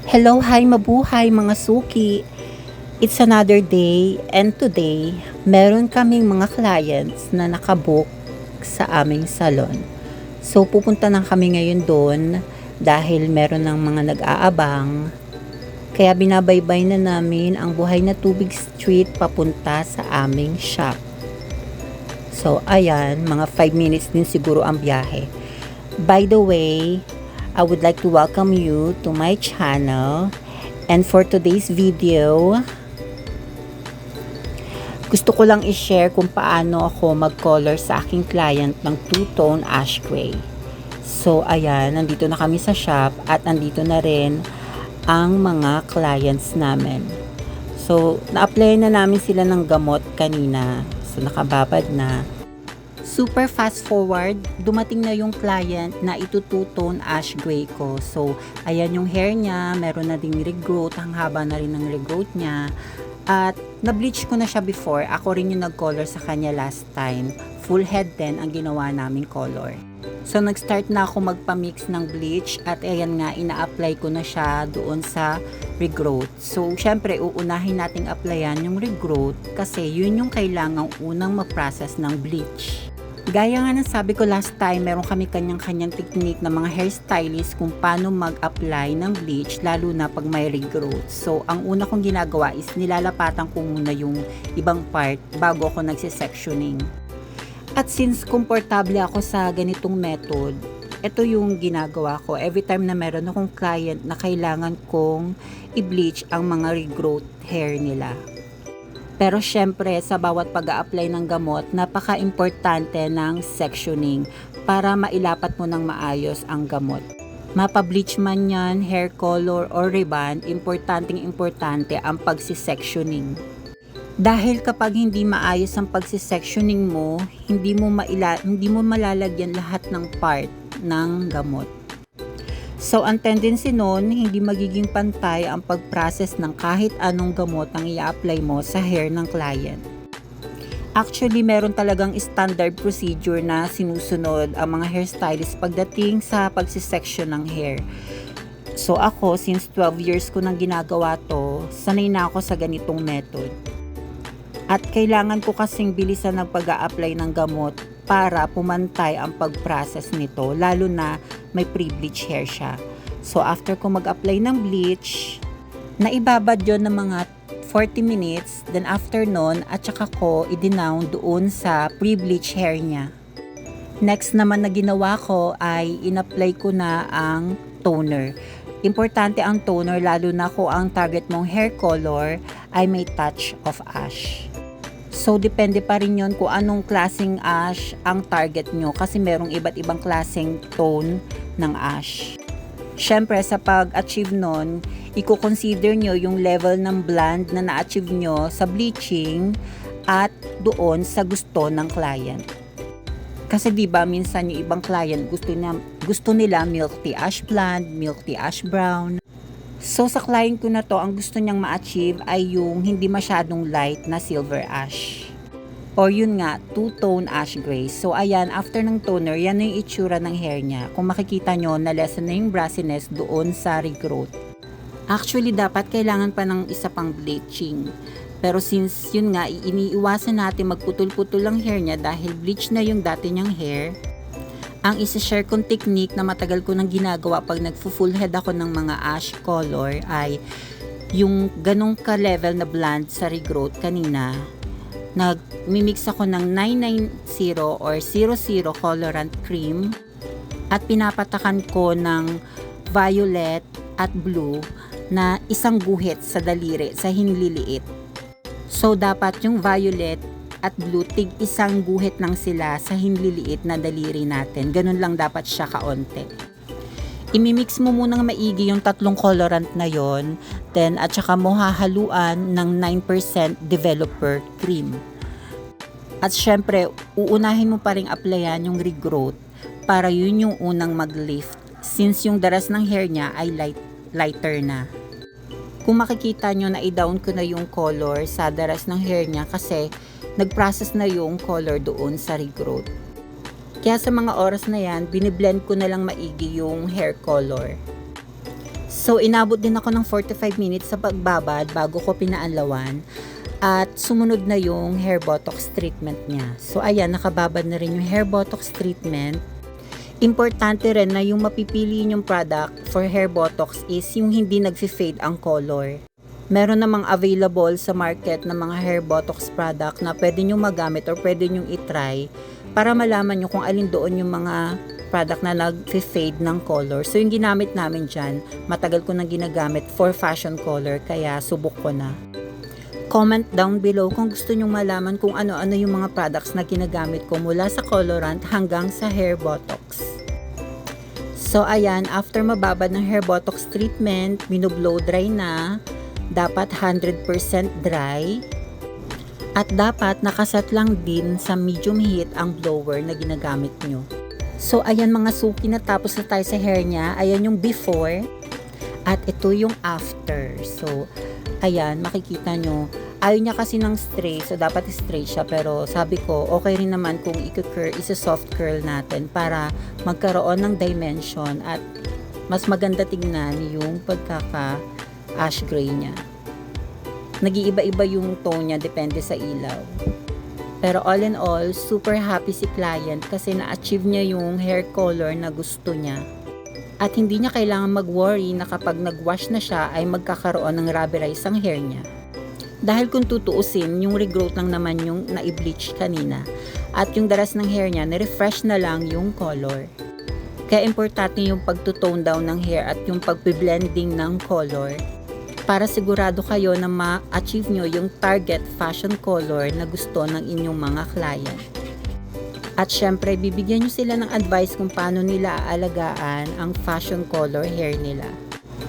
Hello, hi, mabuhay mga suki. It's another day and today, meron kaming mga clients na nakabook sa aming salon. So pupunta na kami ngayon doon dahil meron ng mga nag-aabang. Kaya binabaybay na namin ang Buhay na Tubig Street papunta sa aming shop. So ayan, mga 5 minutes din siguro ang biyahe. By the way, I would like to welcome you to my channel. And for today's video, gusto ko lang i-share kung paano ako mag-color sa aking client ng two-tone ash gray. So ayan, nandito na kami sa shop at nandito na rin ang mga clients namin. So na-apply na namin sila ng gamot kanina. So nakababad na. Super fast forward, dumating na yung client na ito two-tone ash gray ko. So, ayan yung hair niya, meron na ding regrowth, ang haba na rin ng regrowth niya. At na-bleach ko na siya before, ako rin yung nag-color sa kanya last time. Full head din ang ginawa naming color. So, nag-start na ako magpa-mix ng bleach at ayan nga, ina-apply ko na siya doon sa regrowth. So, syempre, uunahin nating applyan yung regrowth kasi yun yung kailangang unang mag-process ng bleach. Gaya nga ng sabi ko last time, meron kami kanyang-kanyang technique na mga hairstylist kung paano mag-apply ng bleach, lalo na pag may regrowth. So, ang una kong ginagawa is nilalapatan ko muna yung ibang part bago ako nagsisectioning. At since komportable ako sa ganitong method, ito yung ginagawa ko. Every time na meron akong client na kailangan kong i-bleach ang mga regrowth hair nila. Pero syempre, sa bawat pag-a-apply ng gamot, napaka-importante ng sectioning para mailapat mo ng maayos ang gamot. Mapa-bleach man yan, hair color, or rebond, importante ang pagsisectioning. Dahil kapag hindi maayos ang pagsisectioning mo, hindi mo malalagyan lahat ng part ng gamot. So, ang tendency nun, hindi magiging pantay ang pag-process ng kahit anong gamot ang i-apply mo sa hair ng client. Actually, meron talagang standard procedure na sinusunod ang mga hairstylist pagdating sa pagsisection ng hair. So, ako, since 12 years ko nang ginagawa to, sanay na ako sa ganitong method. At kailangan ko kasing bilisan ng pag-a-apply ng gamot para pumantay ang pag-process nito, lalo na may pre-bleach hair siya. So, after ko mag-apply ng bleach, naibabad yon ng mga 40 minutes, then after nun, at saka ko i-denown doon sa pre-bleach hair niya. Next naman na ginawa ko ay in-apply ko na ang toner. Importante ang toner, lalo na kung ang target mong hair color ay may touch of ash. So, depende pa rin yun kung anong klaseng ash ang target nyo kasi merong iba't ibang klaseng tone ng ash. Siyempre, sa pag-achieve nun, i-consider nyo yung level ng blend na na-achieve nyo sa bleaching at doon sa gusto ng client. Kasi diba, minsan yung ibang client gusto nila milk tea ash blonde, milk tea ash brown. So, sa client ko na to, ang gusto niyang ma-achieve ay yung hindi masyadong light na silver ash. Or yun nga, two-tone ash gray. So, ayan, after ng toner, yan yung itsura ng hair niya. Kung makikita nyo, na-lessen na yung brassiness doon sa regrowth. Actually, dapat kailangan pa ng isa pang bleaching. Pero since yun nga, iniiwasan natin magputol-putol ang hair niya dahil bleach na yung dati niyang hair, ang isa-share kong technique na matagal ko nang ginagawa pag nagfu-full head ako ng mga ash color ay yung ganong ka-level na blend sa regrowth kanina. Nag-mimix ako ng 990 or 00 colorant cream at pinapatakan ko ng violet at blue na isang guhit sa daliri, sa hinliliit. So, dapat yung violet at blue, tig isang guhit lang sila sa hinliliit na daliri natin. Ganun lang dapat siya kaonte. Imimix mo munang maigi yung tatlong colorant na yon, then at saka mo hahaluan ng 9% developer cream. At syempre, uunahin mo pa ring applyan yung regrowth para yun yung unang mag-lift since yung daras ng hair niya ay lighter na. Kung makikita nyo na i-down ko na yung color sa daras ng hair niya kasi nag-process na yung color doon sa regrowth. Kaya sa mga oras na yan, biniblend ko na lang maigi yung hair color. So, inabot din ako ng 45 minutes sa pagbabad bago ko pinaanlawan. At sumunod na yung hair botox treatment niya. So, ayan, nakababad na rin yung hair botox treatment. Importante rin na yung mapipili yung product for hair botox is yung hindi nag-fade ang color. Meron namang available sa market na mga hair botox product na pwede nyo magamit or pwede nyo itry para malaman nyo kung alin doon yung mga product na nag-fade ng color. So, yung ginamit namin dyan, matagal ko nang ginagamit for fashion color, kaya subok ko na. Comment down below kung gusto nyong malaman kung ano-ano yung mga products na ginagamit ko mula sa colorant hanggang sa hair botox. So, ayan, after mababad ng hair botox treatment, binublow dry na, dapat 100% dry, at dapat nakasat lang din sa medium heat ang blower na ginagamit nyo. So, ayan mga suki, natapos na tayo sa hair niya. Ayan yung before, at ito yung after. So, ayan, makikita nyo. Ayaw niya kasi ng straight, so dapat straight siya. Pero sabi ko, okay rin naman kung i-curl, isa-soft curl natin para magkaroon ng dimension at mas maganda tingnan yung pagkaka-ash gray niya. Nag-iiba-iba yung tone niya, depende sa ilaw. Pero all in all, super happy si client kasi na-achieve niya yung hair color na gusto niya. At hindi niya kailangan mag-worry na kapag nag-wash na siya ay magkakaroon ng rubberize ang hair niya. Dahil kung tutuusin, yung regrowth lang naman yung na-bleach kanina. At yung daras ng hair niya, na-refresh na lang yung color. Kaya importante yung pag-tone down ng hair at yung pag-blending ng color para sigurado kayo na ma-achieve nyo yung target fashion color na gusto ng inyong mga client. At syempre, bibigyan nyo sila ng advice kung paano nila aalagaan ang fashion color hair nila.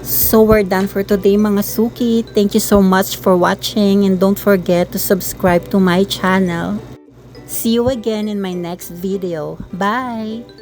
So, we're done for today mga suki. Thank you so much for watching and don't forget to subscribe to my channel. See you again in my next video. Bye!